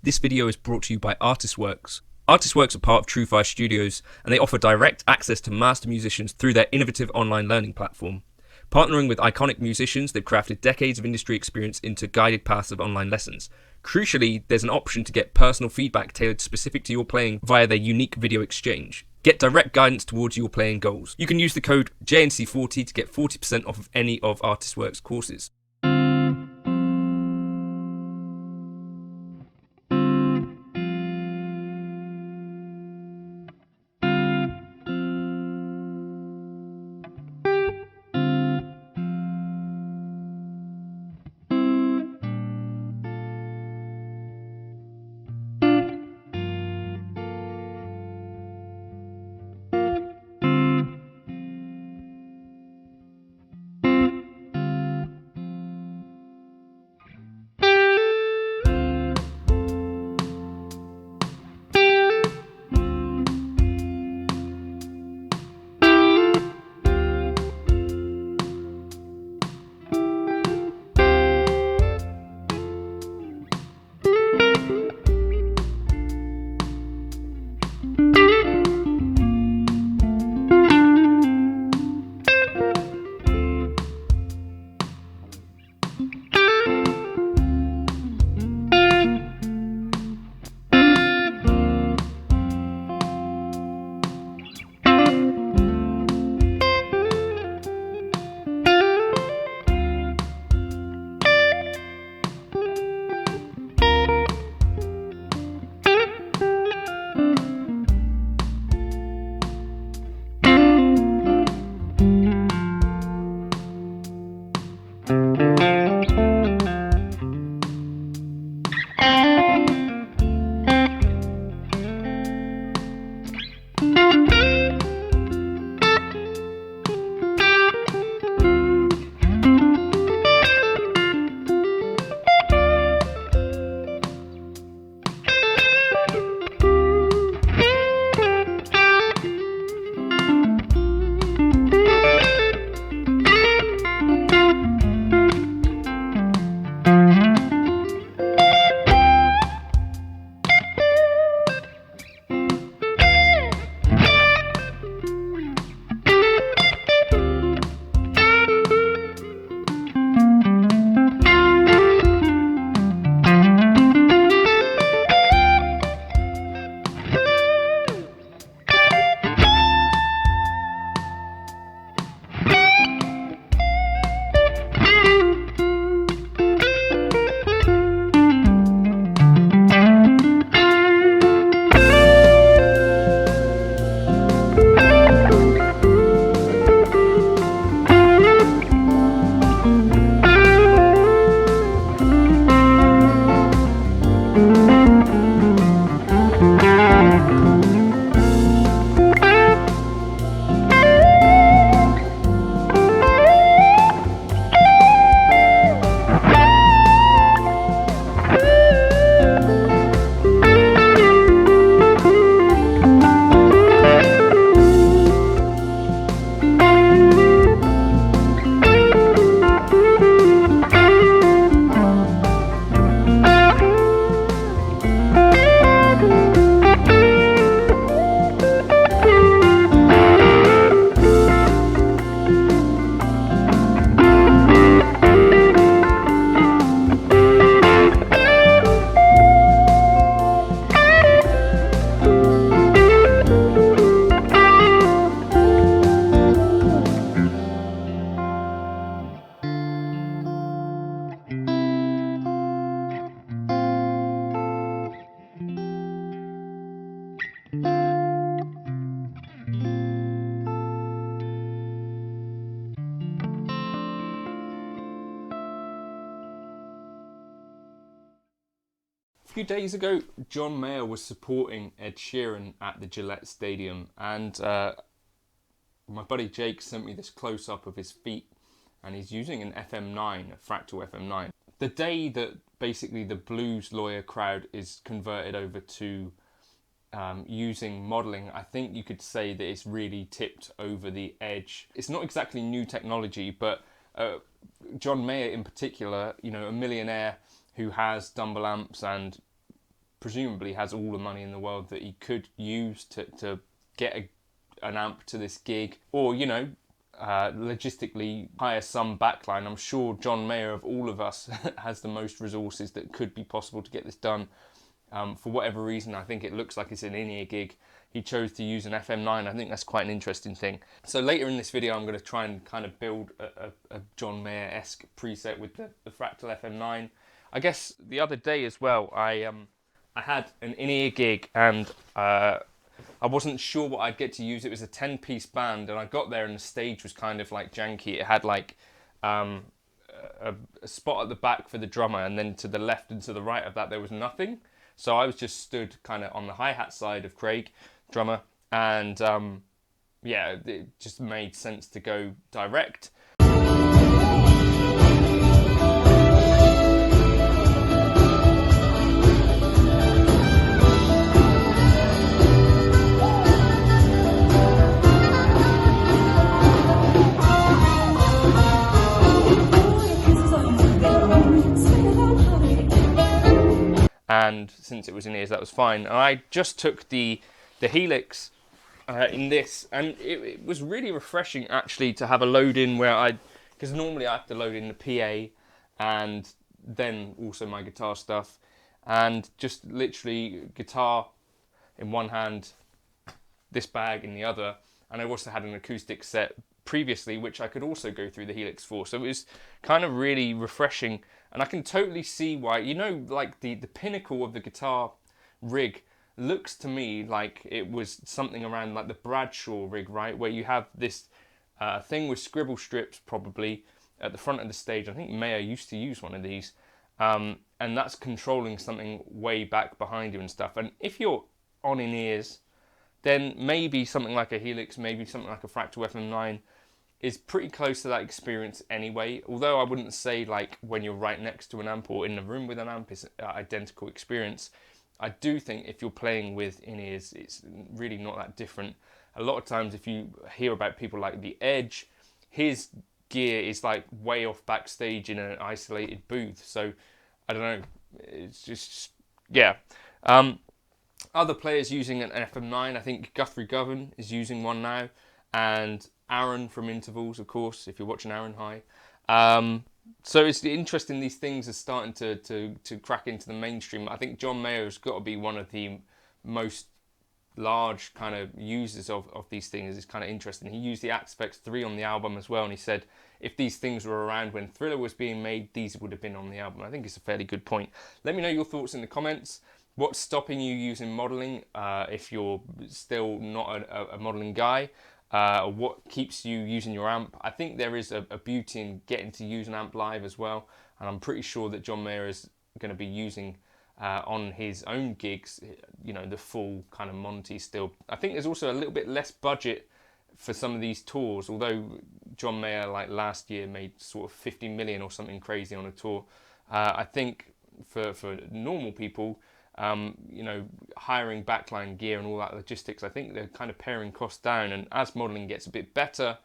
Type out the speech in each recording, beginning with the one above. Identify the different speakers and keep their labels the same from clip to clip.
Speaker 1: This video is brought to you by Artistworks. Artistworks are part of TrueFire Studios, and they offer direct access to master musicians through their innovative online learning platform. Partnering with iconic musicians, they've crafted decades of industry experience into guided paths of online lessons. Crucially, there's an option to get personal feedback tailored specific to your playing via their unique video exchange. Get direct guidance towards your playing goals. You can use the code JNC40 to get 40% off of any of Artistworks courses. A few days ago, John Mayer was supporting Ed Sheeran at the Gillette Stadium, and my buddy Jake sent me this close-up of his feet, and he's using an FM9, a Fractal FM9. The day that basically the blues lawyer crowd is converted over to using modelling, I think you could say that it's really tipped over the edge. It's not exactly new technology, but John Mayer in particular, you know, a millionaire who has Dumble amps and presumably has all the money in the world that he could use to get an amp to this gig, or, you know, logistically hire some backline. I'm sure John Mayer, of all of us, has the most resources that could be possible to get this done. For whatever reason, I think it looks like it's an in-ear gig. He chose to use an FM9. I think that's quite an interesting thing. So later in this video, I'm going to try and kind of build a John Mayer-esque preset with the Fractal FM9. I guess the other day as well, I had an in-ear gig, and I wasn't sure what I'd get to use. It was a 10-piece band, and I got there and the stage was kind of like janky. It had like a spot at the back for the drummer, and then to the left and to the right of that there was nothing. So I was just stood kind of on the hi-hat side of Craig, drummer, and yeah, it just made sense to go direct. And since it was in ears, that was fine. And I just took the Helix in this, and it was really refreshing actually to have a load in where because normally I have to load in the PA and then also my guitar stuff, and just literally guitar in one hand, this bag in the other, and I also had an acoustic set previously which I could also go through the Helix for, so it was kind of really refreshing. And I can totally see why, you know, like the pinnacle of the guitar rig looks to me like it was something around like the Bradshaw rig, right, where you have this thing with scribble strips probably at the front of the stage. I think Mayer used to use one of these, and that's controlling something way back behind you and stuff. And if you're on in ears, then maybe something like a Helix, maybe something like a Fractal FM9 is pretty close to that experience anyway. Although I wouldn't say like when you're right next to an amp or in the room with an amp is an identical experience. I do think if you're playing with in-ears, it's really not that different. A lot of times if you hear about people like The Edge, his gear is like way off backstage in an isolated booth. So I don't know, it's just, yeah. Other players using an FM9, I think Guthrie Govan is using one now, and Aaron from Intervals, of course, if you're watching Aaron, hi. So it's interesting, these things are starting to crack into the mainstream. I think John Mayer has got to be one of the most large kind of users of these things. It's kind of interesting. He used the Aspect 3 on the album as well, and he said if these things were around when Thriller was being made, these would have been on the album. I think it's a fairly good point. Let me know your thoughts in the comments. What's stopping you using modelling if you're still not a modelling guy? What keeps you using your amp? I think there is a beauty in getting to use an amp live as well, and I'm pretty sure that John Mayer is going to be using on his own gigs, you know, the full kind of Monty still. I think there's also a little bit less budget for some of these tours, although John Mayer like last year made sort of 50 million or something crazy on a tour. I think for normal people, you know, hiring backline gear and all that logistics, I think they're kind of paring costs down, and as modelling gets a bit better,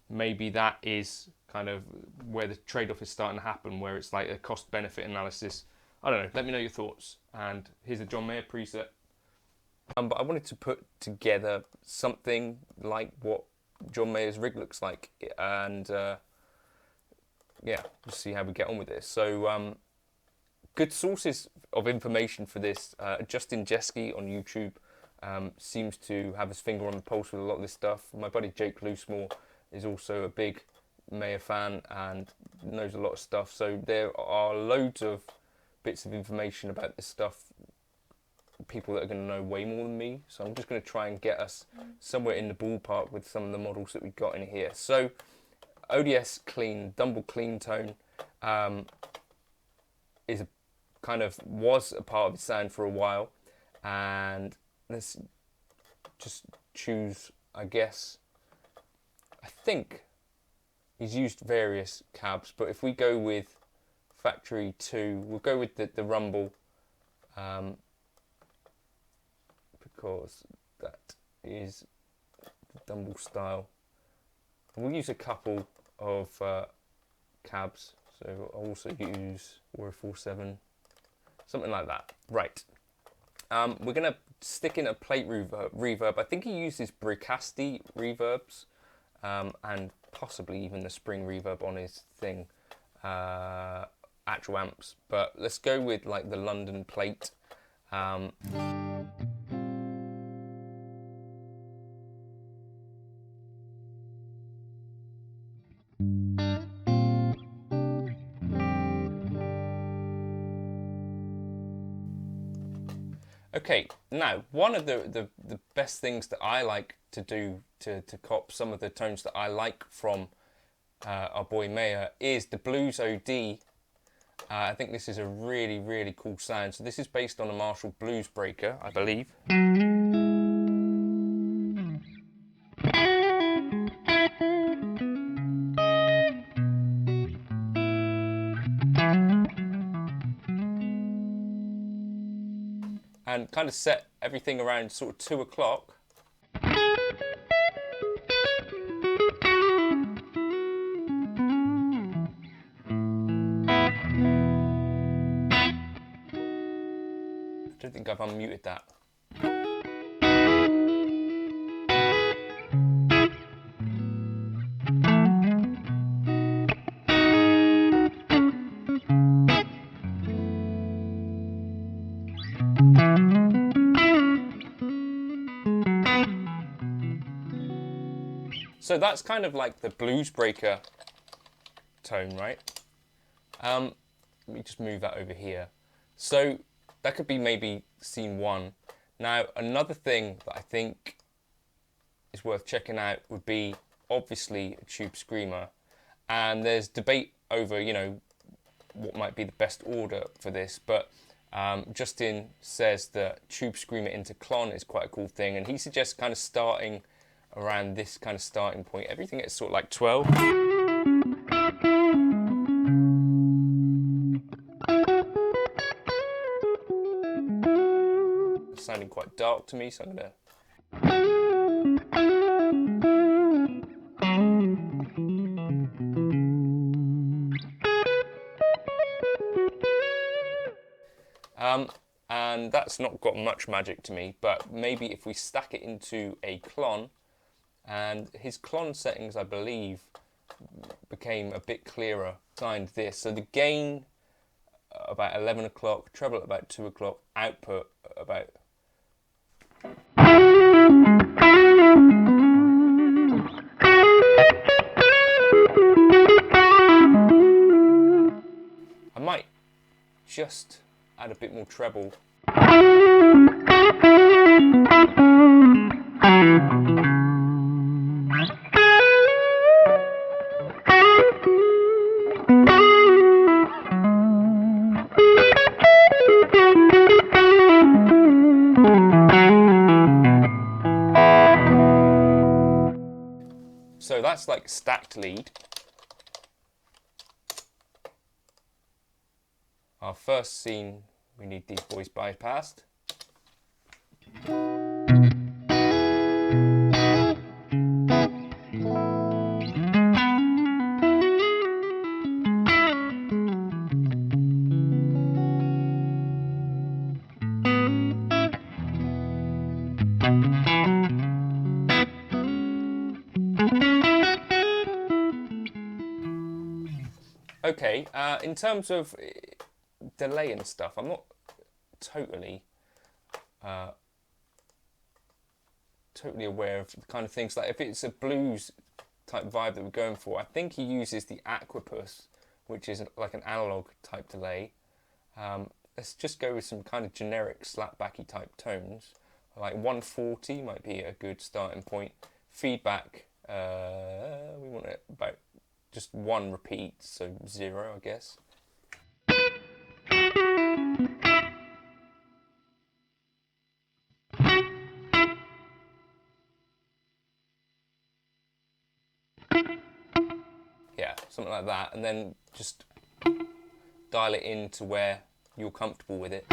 Speaker 1: maybe that is kind of where the trade-off is starting to happen, where it's like a cost-benefit analysis. I don't know, let me know your thoughts. And here's a John Mayer preset. But I wanted to put together something like what John Mayer's rig looks like, and yeah, just see how we get on with this. So good sources of information for this. Justin Jeske on YouTube seems to have his finger on the pulse with a lot of this stuff. My buddy Jake Loosemore is also a big Mayer fan and knows a lot of stuff. So there are loads of bits of information about this stuff, people that are going to know way more than me. So I'm just going to try and get us somewhere in the ballpark with some of the models that we've got in here. So ODS clean, Dumble clean tone is was a part of the sound for a while, and let's just choose, I guess, I think he's used various cabs, but if we go with Factory 2, we'll go with the Rumble, because that is the Dumble style. And we'll use a couple of cabs, so I'll also use 447, something like that. Right, We're going to stick in a plate reverb. I think he uses Bricasti reverbs and possibly even the spring reverb on his thing, actual amps. But let's go with like the London plate. Okay, now one of the best things that I like to do to cop some of the tones that I like from our boy Mayer is the Blues OD. I think this is a really, really cool sound. So this is based on a Marshall Blues Breaker, I believe. And kind of set everything around sort of 2 o'clock. I don't think I've unmuted that. So that's kind of like the Blues Breaker tone, right? Let me just move that over here. So that could be maybe scene 1. Now, another thing that I think is worth checking out would be obviously a Tube Screamer. And there's debate over, you know, what might be the best order for this, but Justin says that Tube Screamer into Clon is quite a cool thing, and he suggests kind of starting around this kind of starting point. Everything is sort of like 12. It's sounding quite dark to me, so I'm gonna. And that's not got much magic to me, but maybe if we stack it into a Clon, and his Clon settings, I believe, became a bit clearer. Signed this, so the gain about 11 o'clock, treble at about 2 o'clock, output about. I might just add a bit more treble. So that's like stacked lead. Our first scene, we need these boys bypassed. Okay, in terms of delay and stuff, I'm not totally aware of the kind of things. Like if it's a blues type vibe that we're going for, I think he uses the Aquapus, which is like an analog type delay. Let's just go with some kind of generic slapbacky type tones. Like 140 might be a good starting point. Feedback, we want it about just 1 repeat, so 0, I guess. Yeah, something like that, and then just dial it in to where you're comfortable with it.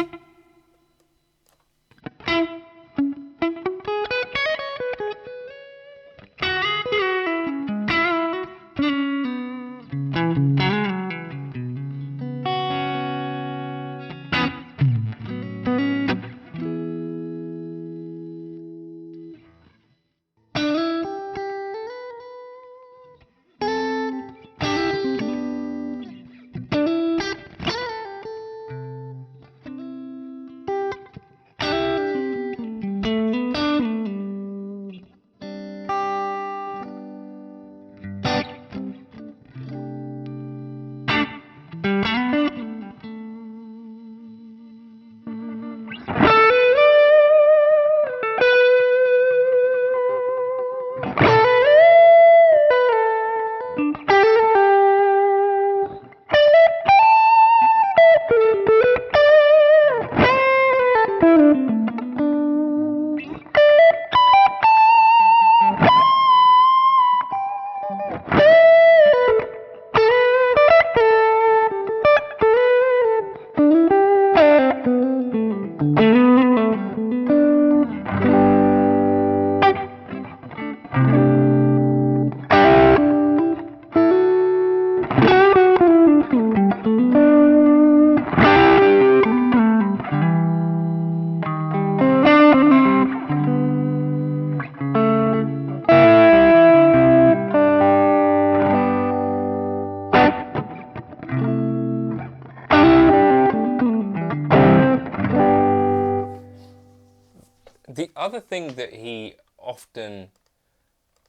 Speaker 1: The other thing that he often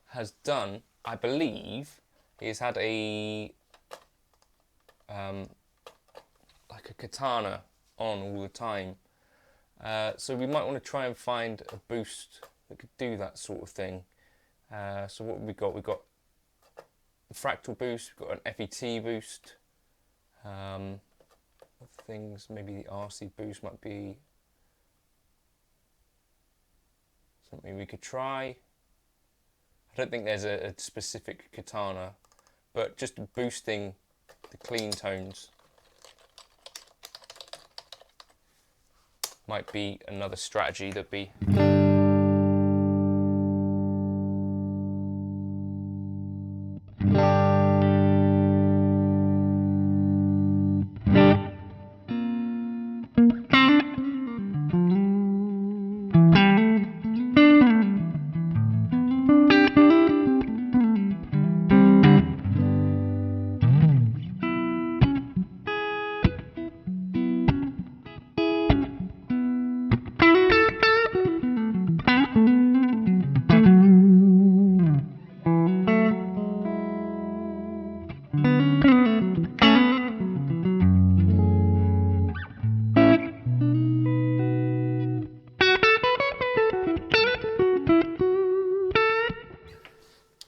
Speaker 1: has done, I believe, is had a like a katana on all the time. So we might want to try and find a boost that could do that sort of thing. So what have we got? We've got the Fractal boost, we've got an FET boost. Other things, maybe the RC boost might be something we could try. I don't think there's a specific katana, but just boosting the clean tones might be another strategy that'd be.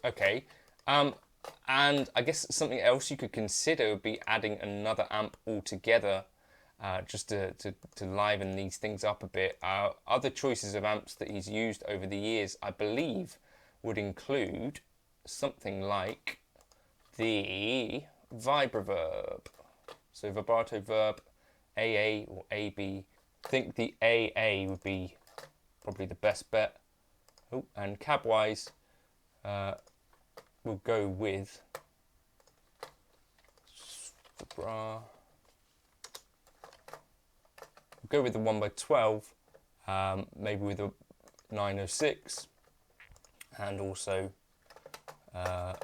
Speaker 1: Okay, and I guess something else you could consider would be adding another amp altogether, just to liven these things up a bit. Other choices of amps that he's used over the years, I believe, would include something like the Vibreverb. So vibrato verb, AA or AB. I think the AA would be probably the best bet. Oh, and cab-wise, we'll go with we'll go with the 1x12, maybe with a 906, and also yeah,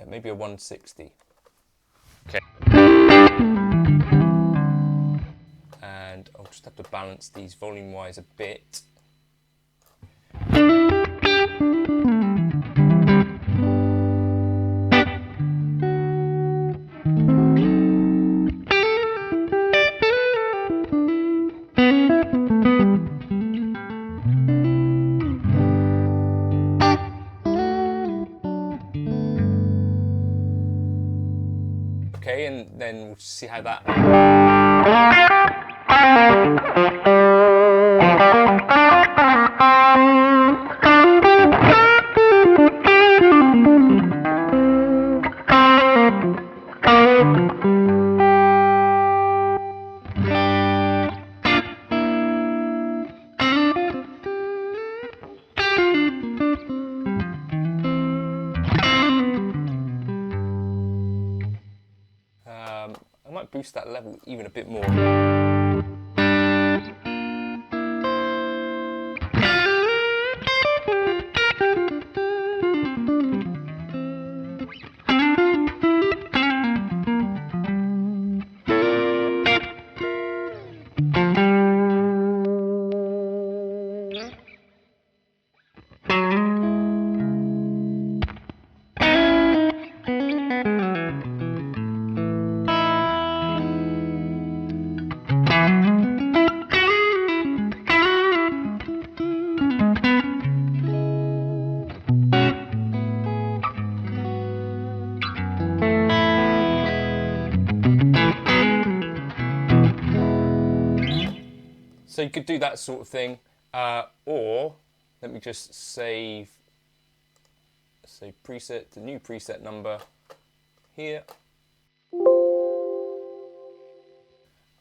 Speaker 1: maybe a 160. Okay. And I'll just have to balance these volume-wise a bit. Okay, and then we'll see how that. I might boost that level even a bit more. So you could do that sort of thing, or let me just save preset, the new preset number here,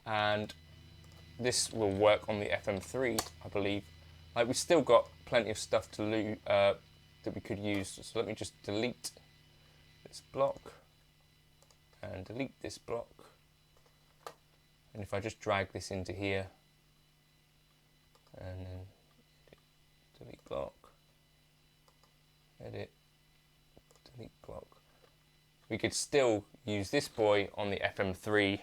Speaker 1: and this will work on the FM3, I believe. Like, we've still got plenty of stuff to that we could use. So let me just delete this block and delete this block, and if I just drag this into here and then delete block, edit, delete block, we could still use this boy on the FM3.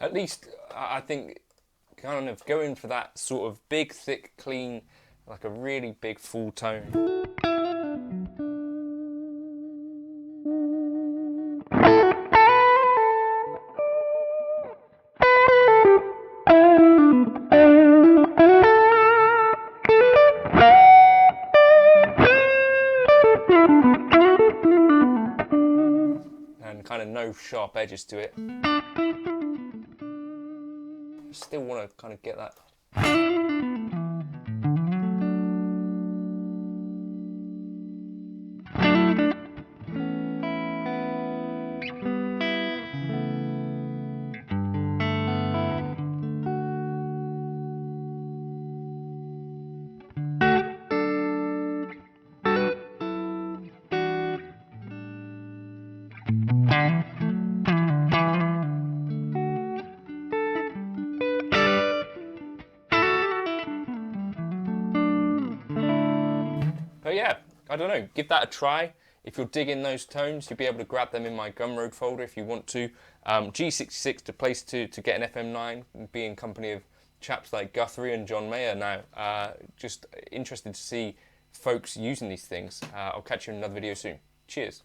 Speaker 1: At least I think kind of going for that sort of big, thick, clean, like a really big full tone. And kind of no sharp edges to it. Still want to kind of get that. But yeah, I don't know, give that a try. If you're digging those tones, you'll be able to grab them in my Gumroad folder if you want to. G66, the place to get an FM9, be in company of chaps like Guthrie and John Mayer now. Just interested to see folks using these things. I'll catch you in another video soon. Cheers.